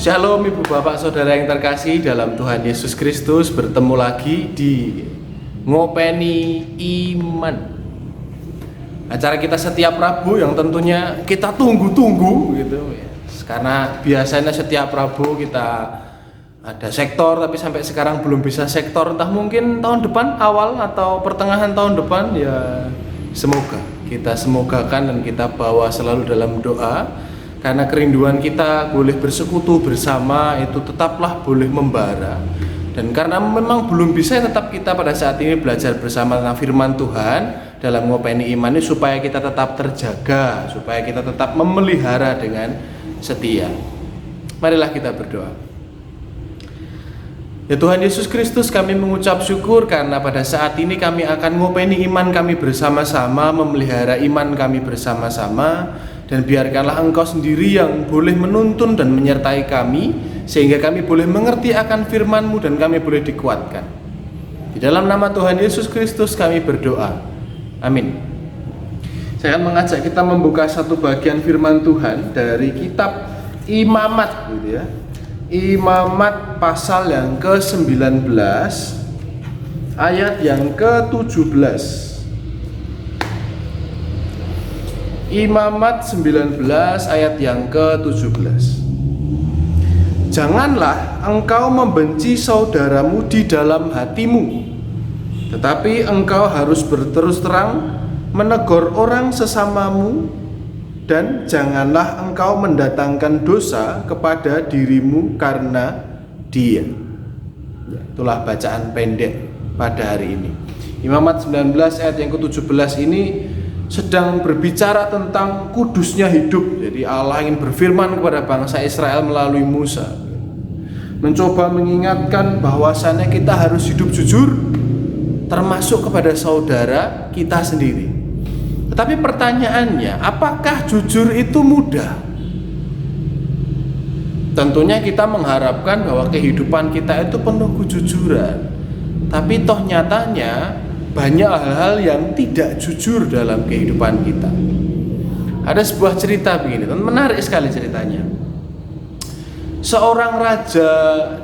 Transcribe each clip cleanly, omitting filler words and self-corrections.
Shalom Ibu Bapak Saudara yang terkasih dalam Tuhan Yesus Kristus. Bertemu lagi di Ngopeni Iman, acara kita setiap Rabu yang tentunya kita tunggu-tunggu gitu ya. Karena biasanya setiap Rabu kita ada sektor, tapi sampai sekarang belum bisa sektor. Entah mungkin tahun depan awal atau pertengahan tahun depan ya. Semoga kita semogakan dan kita bawa selalu dalam doa. Karena kerinduan kita boleh bersekutu bersama itu tetaplah boleh membara. Dan karena memang belum bisa, tetap kita pada saat ini belajar bersama tentang firman Tuhan dalam Ngopeni Iman ini supaya kita tetap terjaga, supaya kita tetap memelihara dengan setia. Marilah kita berdoa. Ya Tuhan Yesus Kristus, kami mengucap syukur karena pada saat ini kami akan ngopeni iman kami bersama-sama, memelihara iman kami bersama-sama. Dan biarkanlah Engkau sendiri yang boleh menuntun dan menyertai kami, sehingga kami boleh mengerti akan firman-Mu dan kami boleh dikuatkan. Di dalam nama Tuhan Yesus Kristus kami berdoa. Amin. Saya akan mengajak kita membuka satu bagian firman Tuhan dari kitab Imamat gitu ya. Imamat pasal yang ke-19 ayat yang ke-17. Imamat 19 ayat yang ke-17. Janganlah engkau membenci saudaramu di dalam hatimu, tetapi engkau harus berterus terang menegur orang sesamamu, dan janganlah engkau mendatangkan dosa kepada dirimu karena dia. Itulah bacaan pendek pada hari ini. Imamat 19 ayat yang ke-17 ini sedang berbicara tentang kudusnya hidup. Jadi Allah ingin berfirman kepada bangsa Israel melalui Musa, mencoba mengingatkan bahwasannya kita harus hidup jujur, termasuk kepada saudara kita sendiri. Tetapi pertanyaannya, apakah jujur itu mudah? Tentunya kita mengharapkan bahwa kehidupan kita itu penuh kejujuran. Tapi toh nyatanya banyak hal-hal yang tidak jujur dalam kehidupan kita. Ada sebuah cerita begini, menarik sekali ceritanya. Seorang raja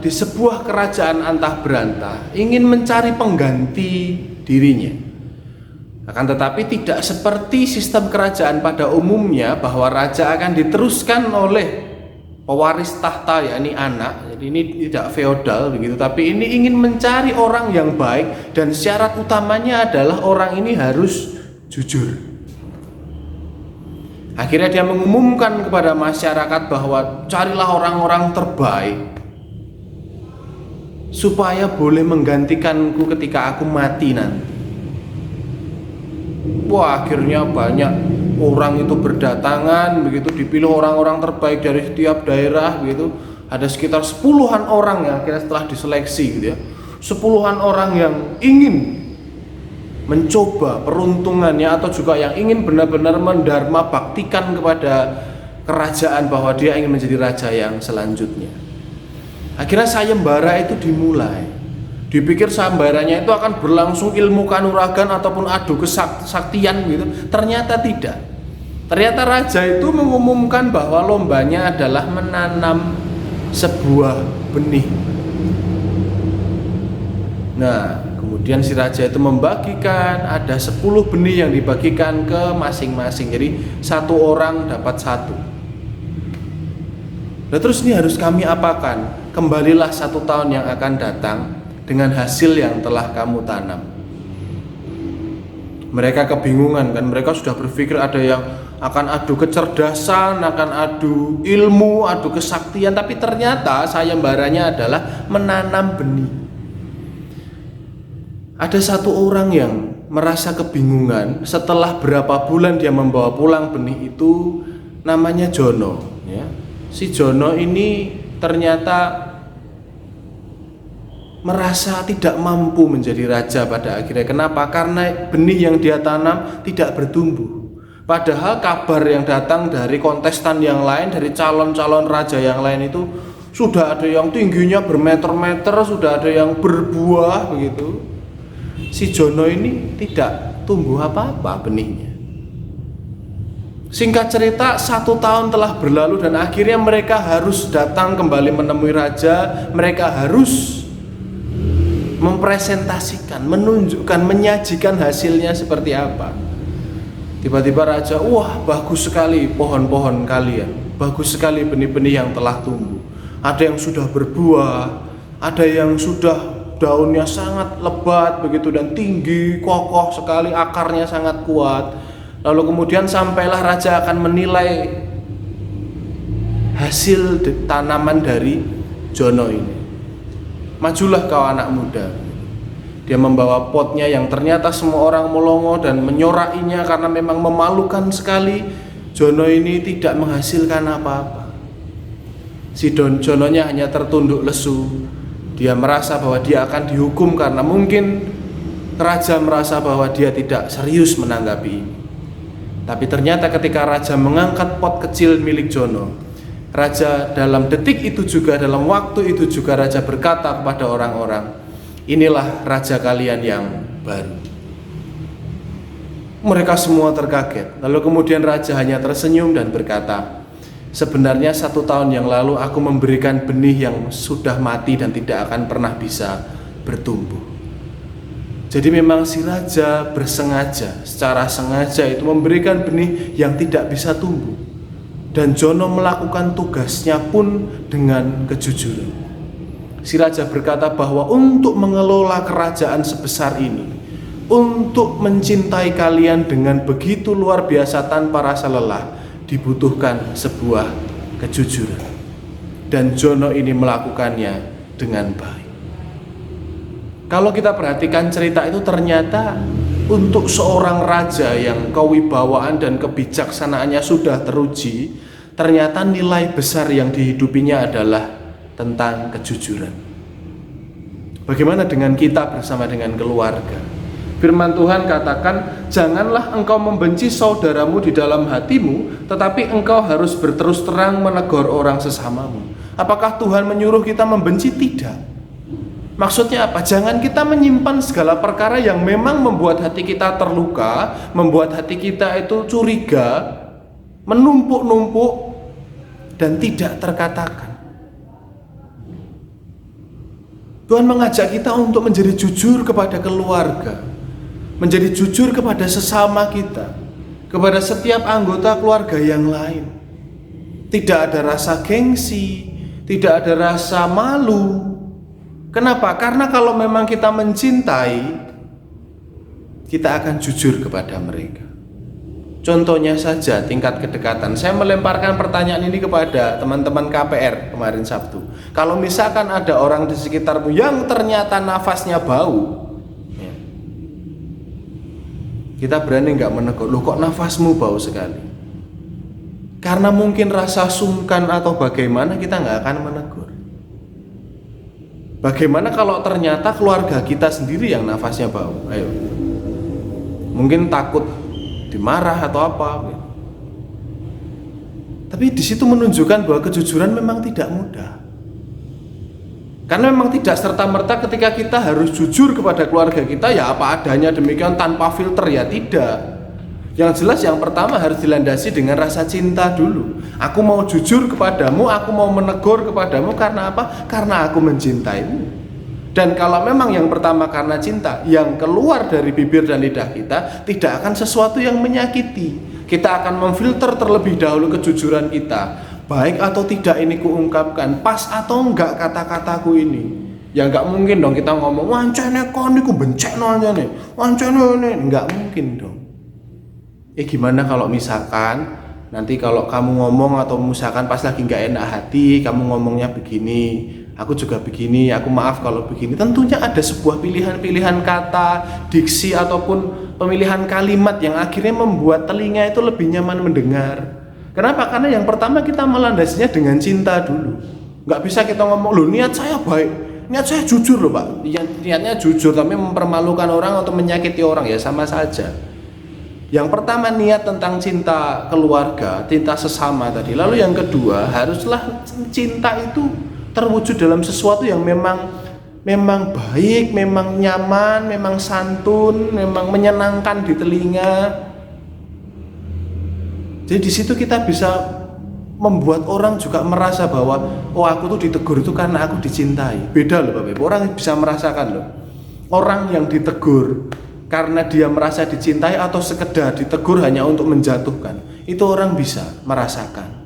di sebuah kerajaan antah berantah ingin mencari pengganti dirinya. Akan tetapi tidak seperti sistem kerajaan pada umumnya, bahwa raja akan diteruskan oleh pewaris tahta, yakni anak. Jadi ini tidak feodal begitu, tapi ini ingin mencari orang yang baik, dan syarat utamanya adalah orang ini harus jujur. Akhirnya dia mengumumkan kepada masyarakat bahwa carilah orang-orang terbaik supaya boleh menggantikanku ketika aku mati nanti. Wah, akhirnya banyak orang itu berdatangan begitu, dipilih orang-orang terbaik dari setiap daerah begitu. Ada sekitar 10-an orang yang akhirnya setelah diseleksi gitu ya. 10-an orang yang ingin mencoba peruntungannya, atau juga yang ingin benar-benar mendharma baktikan kepada kerajaan bahwa dia ingin menjadi raja yang selanjutnya. Akhirnya sayembara itu dimulai. Dipikir sayembaranya itu akan berlangsung ilmu kanuragan ataupun adu kesaktian gitu. Ternyata tidak. Ternyata raja itu mengumumkan bahwa lombanya adalah menanam sebuah benih. Nah, kemudian si raja itu membagikan, ada 10 benih yang dibagikan ke masing-masing. Jadi satu orang dapat satu. Nah, terus ini harus kami apakan? Kembalilah 1 tahun yang akan datang dengan hasil yang telah kamu tanam. Mereka kebingungan kan, mereka sudah berpikir ada yang akan adu kecerdasan, akan adu ilmu, adu kesaktian, tapi ternyata sayembaranya adalah menanam benih. Ada satu orang yang merasa kebingungan setelah berapa bulan dia membawa pulang benih itu, namanya Jono ya. Si Jono ini ternyata merasa tidak mampu menjadi raja pada akhirnya. Kenapa? Karena benih yang dia tanam tidak bertumbuh. Padahal kabar yang datang dari kontestan yang lain, dari calon-calon raja yang lain itu sudah ada yang tingginya bermeter-meter, sudah ada yang berbuah begitu. Si Jono ini tidak tumbuh apa-apa benihnya. Singkat cerita, 1 tahun telah berlalu dan akhirnya mereka harus datang kembali menemui raja. Mereka harus mempresentasikan, menunjukkan, menyajikan hasilnya seperti apa. Tiba-tiba raja, wah bagus sekali pohon-pohon kalian, bagus sekali benih-benih yang telah tumbuh. Ada yang sudah berbuah, ada yang sudah daunnya sangat lebat begitu dan tinggi, kokoh sekali, akarnya sangat kuat. Lalu kemudian sampailah raja akan menilai hasil tanaman dari Jono ini. Majulah kau anak muda. Dia membawa potnya yang ternyata semua orang melongo dan menyorainya karena memang memalukan sekali. Jono ini tidak menghasilkan apa-apa. Si Jononya hanya tertunduk lesu. Dia merasa bahwa dia akan dihukum karena mungkin raja merasa bahwa dia tidak serius menanggapi ini. Tapi ternyata ketika raja mengangkat pot kecil milik Jono, raja dalam detik itu juga, dalam waktu itu juga raja berkata kepada orang-orang, inilah raja kalian yang baru. Mereka semua terkaget. Lalu kemudian raja hanya tersenyum dan berkata, sebenarnya 1 tahun yang lalu aku memberikan benih yang sudah mati dan tidak akan pernah bisa bertumbuh. Jadi memang si raja bersengaja, secara sengaja itu memberikan benih yang tidak bisa tumbuh. Dan Jono melakukan tugasnya pun dengan kejujuran. Si raja berkata bahwa untuk mengelola kerajaan sebesar ini, untuk mencintai kalian dengan begitu luar biasa tanpa rasa lelah, dibutuhkan sebuah kejujuran. Dan Jono ini melakukannya dengan baik. Kalau kita perhatikan cerita itu, ternyata untuk seorang raja yang kewibawaan dan kebijaksanaannya sudah teruji, ternyata nilai besar yang dihidupinya adalah tentang kejujuran. Bagaimana dengan kita bersama dengan keluarga? Firman Tuhan katakan, janganlah engkau membenci saudaramu di dalam hatimu, tetapi engkau harus berterus terang menegur orang sesamamu. Apakah Tuhan menyuruh kita membenci? Tidak. Maksudnya apa? Jangan kita menyimpan segala perkara yang memang membuat hati kita terluka, membuat hati kita itu curiga, menumpuk-numpuk dan tidak terkatakan. Tuhan mengajak kita untuk menjadi jujur kepada keluarga, menjadi jujur kepada sesama kita, kepada setiap anggota keluarga yang lain. Tidak ada rasa gengsi, tidak ada rasa malu. Kenapa? Karena kalau memang kita mencintai, kita akan jujur kepada mereka. Contohnya saja tingkat kedekatan. Saya melemparkan pertanyaan ini kepada teman-teman KPR kemarin Sabtu. Kalau misalkan ada orang di sekitarmu yang ternyata nafasnya bau, ya, kita berani nggak menegur? Loh, kok nafasmu bau sekali? Karena mungkin rasa sungkan atau bagaimana, kita nggak akan menegur. Bagaimana kalau ternyata keluarga kita sendiri yang nafasnya bau? Ayo. Mungkin takut dimarah atau apa. Tapi di situ menunjukkan bahwa kejujuran memang tidak mudah. Karena memang tidak serta-merta ketika kita harus jujur kepada keluarga kita ya apa adanya demikian tanpa filter, ya tidak. Yang jelas yang pertama harus dilandasi dengan rasa cinta dulu. Aku mau jujur kepadamu, aku mau menegur kepadamu karena apa? Karena aku mencintaimu. Dan kalau memang yang pertama karena cinta, yang keluar dari bibir dan lidah kita tidak akan sesuatu yang menyakiti. Kita akan memfilter terlebih dahulu kejujuran kita. Baik atau tidak ini kuungkapkan, pas atau enggak kata-kataku ini. Ya enggak mungkin dong kita ngomong, wancane kon niku bencekno nih, wancane ini, enggak mungkin dong. Gimana kalau misalkan nanti kalau kamu ngomong atau misalkan pas lagi nggak enak hati, kamu ngomongnya begini, aku juga begini, aku maaf kalau begini. Tentunya ada sebuah pilihan-pilihan kata, diksi ataupun pemilihan kalimat yang akhirnya membuat telinga itu lebih nyaman mendengar. Kenapa? Karena yang pertama kita melandasinya dengan cinta dulu. Nggak bisa kita ngomong, loh niat saya baik, niat saya jujur loh Pak. Niatnya jujur tapi mempermalukan orang atau menyakiti orang, ya sama saja. Yang pertama niat tentang cinta keluarga, cinta sesama tadi. Lalu yang kedua, haruslah cinta itu terwujud dalam sesuatu yang memang baik, memang nyaman, memang santun, memang menyenangkan di telinga. Jadi di situ kita bisa membuat orang juga merasa bahwa oh aku tuh ditegur itu karena aku dicintai. Beda loh Bapak Ibu, orang bisa merasakan loh. Orang yang ditegur karena dia merasa dicintai atau sekedar ditegur hanya untuk menjatuhkan, itu orang bisa merasakan.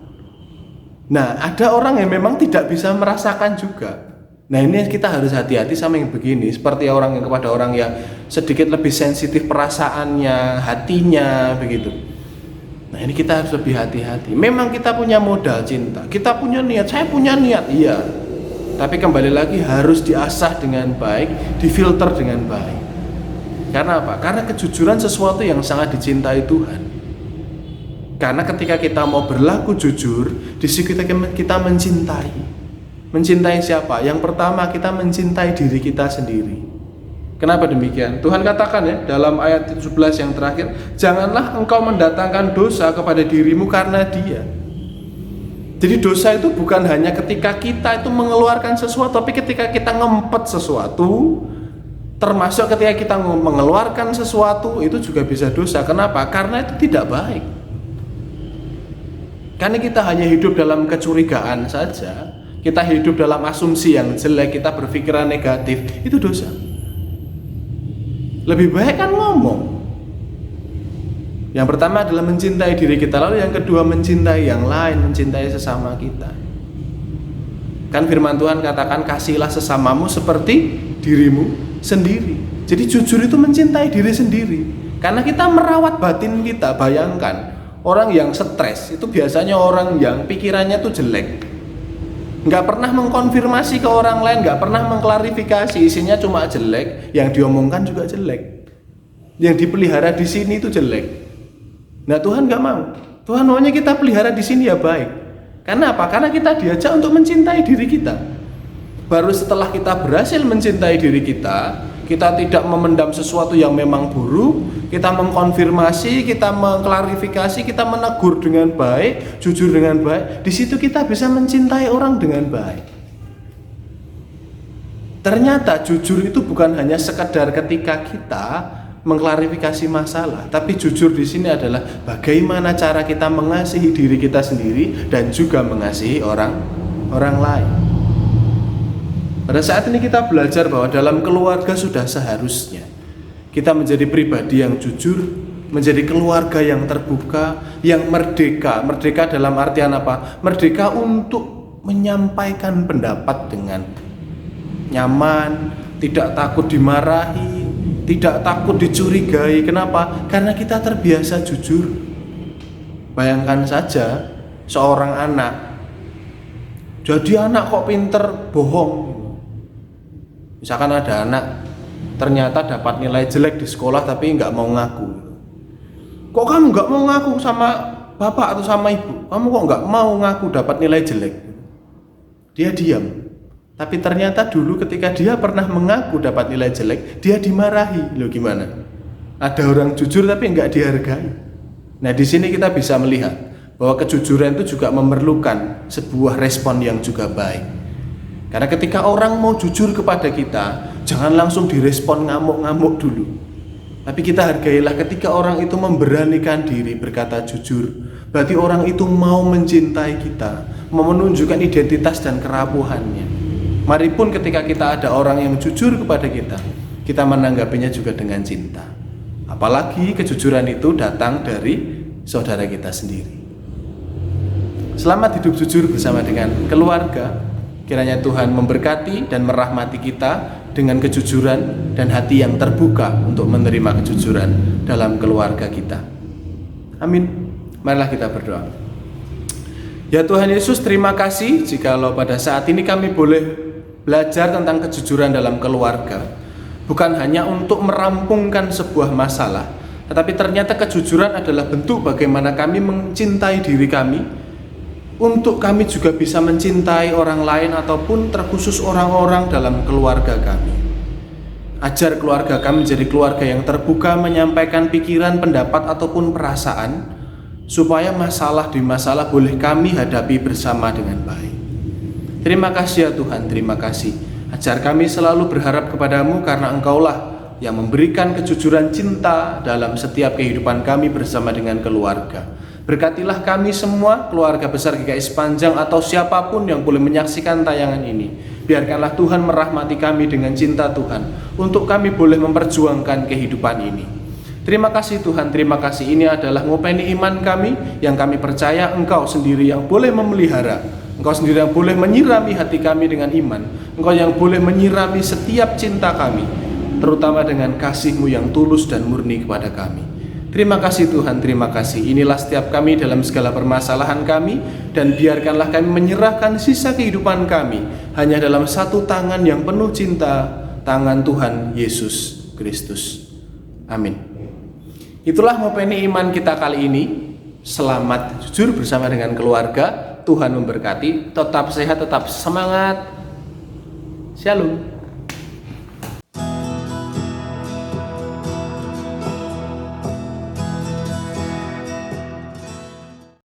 Nah, ada orang yang memang tidak bisa merasakan juga. Nah, ini kita harus hati-hati sama yang begini, seperti orang yang kepada orang yang sedikit lebih sensitif perasaannya, hatinya begitu. Nah, ini kita harus lebih hati-hati. Memang kita punya modal cinta, kita punya niat, saya punya niat, iya. Tapi kembali lagi harus diasah dengan baik, difilter dengan baik. Karena apa? Karena kejujuran sesuatu yang sangat dicintai Tuhan. Karena ketika kita mau berlaku jujur, di situ kita mencintai. Mencintai siapa? Yang pertama kita mencintai diri kita sendiri. Kenapa demikian? Tuhan katakan ya dalam ayat 17 yang terakhir, janganlah engkau mendatangkan dosa kepada dirimu karena dia. Jadi dosa itu bukan hanya ketika kita itu mengeluarkan sesuatu, tapi ketika kita ngempet sesuatu, termasuk ketika kita mengeluarkan sesuatu, itu juga bisa dosa. Kenapa? Karena itu tidak baik. Karena kita hanya hidup dalam kecurigaan saja, kita hidup dalam asumsi yang jelek, kita berpikiran negatif, itu dosa. Lebih baik kan ngomong. Yang pertama adalah mencintai diri kita, lalu yang kedua mencintai yang lain, mencintai sesama kita. Kan firman Tuhan katakan kasihilah sesamamu seperti dirimu sendiri. Jadi jujur itu mencintai diri sendiri. Karena kita merawat batin kita. Bayangkan orang yang stres itu biasanya orang yang pikirannya tuh jelek, nggak pernah mengkonfirmasi ke orang lain, nggak pernah mengklarifikasi, isinya cuma jelek, yang diomongkan juga jelek, yang dipelihara di sini itu jelek. Nah Tuhan nggak mau. Tuhan maunya kita pelihara di sini ya baik. Karena apa? Karena kita diajak untuk mencintai diri kita. Baru setelah kita berhasil mencintai diri kita, kita tidak memendam sesuatu yang memang buruk, kita mengkonfirmasi, kita mengklarifikasi, kita menegur dengan baik, jujur dengan baik. Di situ kita bisa mencintai orang dengan baik. Ternyata jujur itu bukan hanya sekedar ketika kita mengklarifikasi masalah, tapi jujur di sini adalah bagaimana cara kita mengasihi diri kita sendiri dan juga mengasihi orang lain. Pada saat ini kita belajar bahwa dalam keluarga sudah seharusnya kita menjadi pribadi yang jujur, menjadi keluarga yang terbuka, yang merdeka. Merdeka dalam artian apa? Merdeka untuk menyampaikan pendapat dengan nyaman, tidak takut dimarahi, tidak takut dicurigai. Kenapa? Karena kita terbiasa jujur. Bayangkan saja seorang anak, jadi anak kok pinter bohong. Misalkan ada anak ternyata dapat nilai jelek di sekolah tapi nggak mau ngaku. Kok kamu nggak mau ngaku sama bapak atau sama ibu? Kamu kok nggak mau ngaku dapat nilai jelek? Dia diam. Tapi ternyata dulu ketika dia pernah mengaku dapat nilai jelek, dia dimarahi. Loh gimana? Ada orang jujur tapi nggak dihargai. Nah di sini kita bisa melihat bahwa kejujuran itu juga memerlukan sebuah respon yang juga baik. Karena ketika orang mau jujur kepada kita, jangan langsung direspon ngamuk-ngamuk dulu. Tapi kita hargailah ketika orang itu memberanikan diri berkata jujur. Berarti orang itu mau mencintai kita, mau menunjukkan identitas dan kerapuhannya. Mari pun ketika kita ada orang yang jujur kepada kita menanggapinya juga dengan cinta. Apalagi kejujuran itu datang dari saudara kita sendiri. Selamat hidup jujur bersama dengan keluarga. Kiranya Tuhan memberkati dan merahmati kita dengan kejujuran dan hati yang terbuka untuk menerima kejujuran dalam keluarga kita. Amin. Marilah kita berdoa. Ya Tuhan Yesus, terima kasih jikalau pada saat ini kami boleh belajar tentang kejujuran dalam keluarga. Bukan hanya untuk merampungkan sebuah masalah, tetapi ternyata kejujuran adalah bentuk bagaimana kami mencintai diri kami, untuk kami juga bisa mencintai orang lain ataupun terkhusus orang-orang dalam keluarga kami. Ajar keluarga kami menjadi keluarga yang terbuka, menyampaikan pikiran, pendapat ataupun perasaan, supaya masalah demi masalah boleh kami hadapi bersama dengan baik. Terima kasih ya Tuhan, terima kasih. Ajar kami selalu berharap kepadamu karena Engkaulah yang memberikan kejujuran cinta dalam setiap kehidupan kami bersama dengan keluarga. Berkatilah kami semua, keluarga besar GKI Sepanjang atau siapapun yang boleh menyaksikan tayangan ini. Biarkanlah Tuhan merahmati kami dengan cinta Tuhan, untuk kami boleh memperjuangkan kehidupan ini. Terima kasih Tuhan, terima kasih. Ini adalah ngopeni iman kami, yang kami percaya Engkau sendiri yang boleh memelihara. Engkau sendiri yang boleh menyirami hati kami dengan iman. Engkau yang boleh menyirami setiap cinta kami, terutama dengan kasih-Mu yang tulus dan murni kepada kami. Terima kasih Tuhan, terima kasih. Inilah setiap kami dalam segala permasalahan kami, dan biarkanlah kami menyerahkan sisa kehidupan kami hanya dalam satu tangan yang penuh cinta, tangan Tuhan Yesus Kristus. Amin. Itulah ngopeni iman kita kali ini. Selamat jujur bersama dengan keluarga. Tuhan memberkati. Tetap sehat, tetap semangat. Shalom.